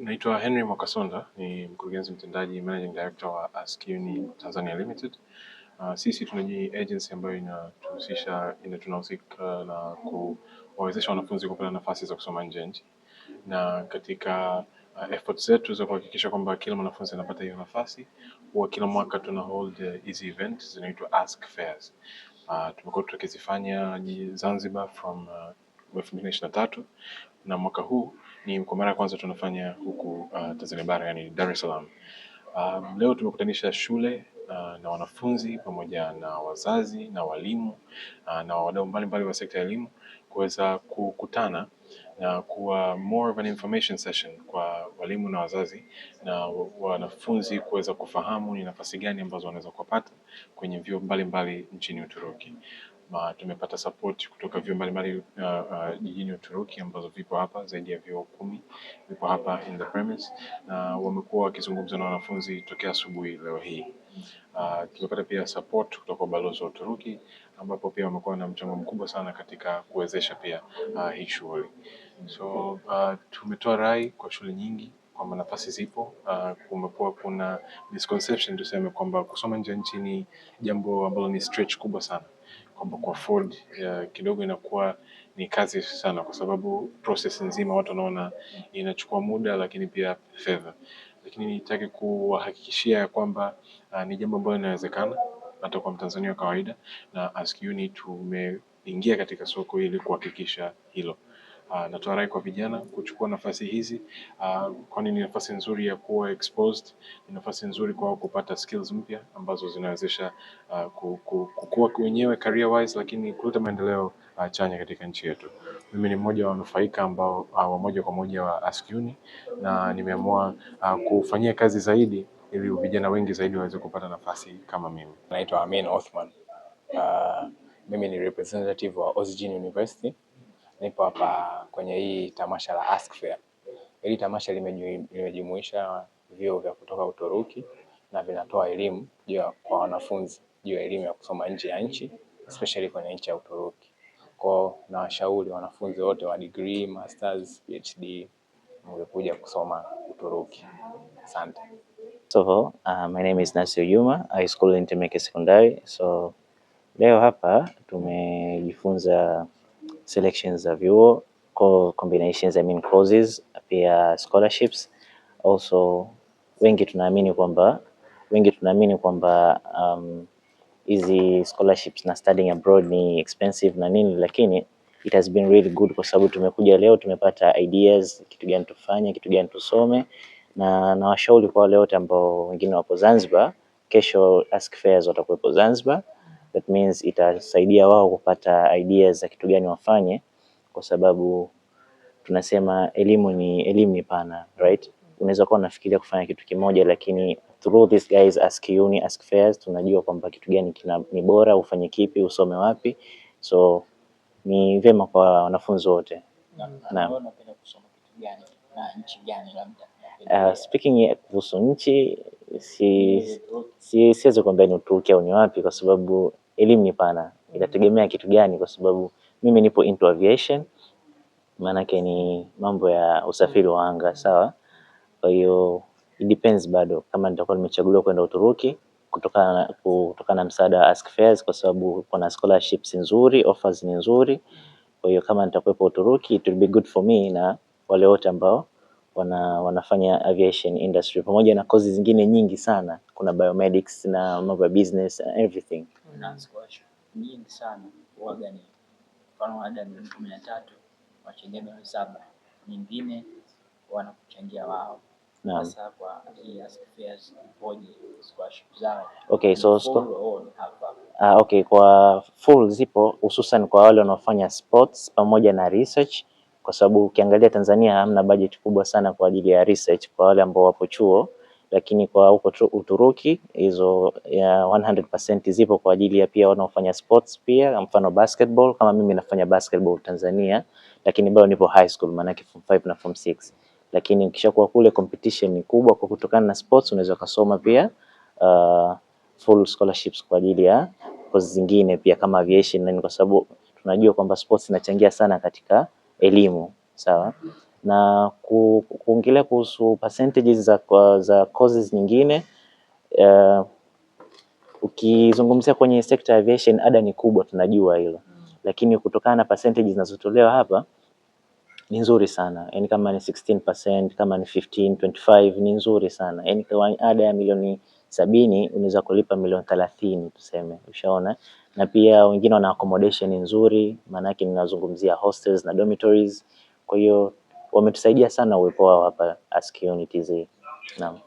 Naitwa Henry Mwakasonda, ni mkurugenzi mtendaji managing director wa Ask Uni Tanzania Limited. Sisi tunaji agency ambayo tunahusika na kuwawezesha wanafunzi kupata nafasi za kusoma nje ya nchi, na katika efforts zetu za kuhakikisha kwamba kila mwanafunzi anapata hiyo nafasi, huwa kila mwaka tuna hold hizi events zinaitwa Ask Fairs. Tumekuwa tukizifanya Zanzibar from 2023 na mwaka huu ni kwa mara ya kwanza tunafanya huku Tanzania bara, yani Dar es Salaam. Leo tumekutanisha shule na wanafunzi pamoja na wazazi na walimu na wadau mbalimbali wa sekta ya elimu kuweza kukutana na kuwa more of an information session kwa walimu na wazazi na wanafunzi kuweza kufahamu ni nafasi gani ambazo wanaweza kupata kwenye vyuo mbalimbali nchini Uturuki. Tumepata support kutoka vyuo mbalimbali jijini Uturuki ambazo vipo hapa, zaidi ya vyuo 10 vipo hapa in the premise, na wamekuwa wakizungumza na wanafunzi tokea asubuhi leo hii. Tumepata pia support kutoka kwa balozi wa Uturuki ambapo pia wamekuwa na mchango mkubwa sana katika kuwezesha pia hii shughuli. So tumetoa rai kwa shule nyingi kwamba nafasi zipo. Kumekuwa kuna misconception tuseme kwamba kusoma nje ya nchi ni jambo ambalo ni stretch kubwa sana, kwamba kwa afford kidogo inakuwa ni kazi sana, kwa sababu process nzima watu wanaona inachukua muda lakini pia fedha. Lakini nitake kuwahakikishia kwamba ni jambo ambalo linawezekana hata kwa Mtanzania wa kawaida, na Ask Uni tumeingia katika soko hili kuhakikisha hilo. Natoa rai kwa vijana kuchukua nafasi hizi, kwani ni nafasi nzuri ya kuwa exposed, ni nafasi nzuri kwa kupata skills mpya ambazo zinawezesha kukua wenyewe career wise, lakini kuleta maendeleo chanya katika nchi yetu. Mimi ni mmoja wa wanufaika ambao wa moja kwa moja wa Ask Uni, na nimeamua kufanyia kazi zaidi ili vijana wengi zaidi waweze kupata nafasi kama mimi. Naitwa Amin Othman. Mimi ni representative wa Ozgen University. Nipo hapa kwenye hii tamasha la Ask Fair. Hili tamasha limejumuisha vyuo vya kutoka Uturuki na vinatoa elimu kwa wanafunzi juu ya elimu ya kusoma nje ya nchi, especially kwenye nchi ya Uturuki. Kwa na washauri wanafunzi wote wa degree, masters, PhD wamekuja kusoma Uturuki. Asante. So, my name is Nasir Juma. I school in Temeke Secondary. So, leo hapa tumejifunza selections za vyuo, combinations, courses, pia scholarships. Also, wengi tunaamini kwamba hizi scholarships na studying abroad ni expensive na nini, lakini it has been really good kwa sababu tumekuja leo tumepata ideas, kitu gani tufanye, kitu gani tusome, na nawashauri kwa wale wote ambao wengine wapo Zanzibar, kesho Ask Fairs watakuwepo Zanzibar. That means itasaidia wao kupata ideas za kitu gani wafanye, kwa sababu tunasema elimu ni pana, right? Unaweza kuwa unafikiria kufanya kitu kimoja, lakini through these guys Ask Uni, Ask Fairs, tunajua kwamba kitu gani ni bora, ufanye kipi, usome wapi. So ni vema kwa wanafunzi wote. Unapenda kusoma kitu gani na nchi gani labda? Speaking kuhusu nchi, siwezi kuambia ni Uturuki au ni wapi, kwa sababu elimu ni pana. Inategemea kitu gani, kwa sababu mimi nipo into aviation, maanake ni mambo ya usafiri wa anga, sawa? Kwa hiyo it depends bado kama nitakuwa nimechaguliwa kwenda Uturuki kutokana na msaada wa Ask Fairs, kwa sababu kuna scholarships nzuri, offers ni nzuri. Kwa hiyo kama nitakuwepo Uturuki, it will be good for me na wale wote ambao wanafanya aviation industry, pamoja na courses zingine nyingi sana. Kuna biomedics na mambo ya business and everything. Na scholarship nyingi sana huaga ni mfano ada milioni 13 wachangia milioni 7, nyingine wanakuchangia wao. Sasa kwa hii Ask Fairs ipoje scholarship zao? Okay, so okay, kwa full zipo, hususan kwa wale wanaofanya sports pamoja na research, kwa sababu ukiangalia Tanzania hamna budget kubwa sana kwa ajili ya research kwa wale ambao wapo chuo, lakini kwa huko Uturuki hizo ya 100% zipo kwa ajili ya pia wanaofanya sports pia, mfano basketball. Kama mimi nafanya basketball Tanzania, lakini bado nipo high school, maana yake form 5 na form 6. Lakini ukishakuwa kule competition ni kubwa, kwa kutokana na sports unaweza kusoma pia full scholarships kwa ajili ya courses zingine pia kama aviation, kwa sababu tunajua kwamba sports inachangia sana katika elimu, sawa? Na kuongelea kuhusu percentages za courses nyingine, ukizungumzia kwenye sector aviation ada ni kubwa, tunajua hilo, lakini kutokana na percentages zinazotolewa hapa ni nzuri sana. Yani kama ni 16%, kama ni 15, 25 ni nzuri sana. Yani kwa ada ya milioni 70 unaweza kulipa milioni 30 tuseme, ushaona. Na pia wengine wana accommodation nzuri, maana yake ninazungumzia hostels na dormitories. Kwa hiyo wametusaidia sana uwepo wao hapa Ask Unity. Naam.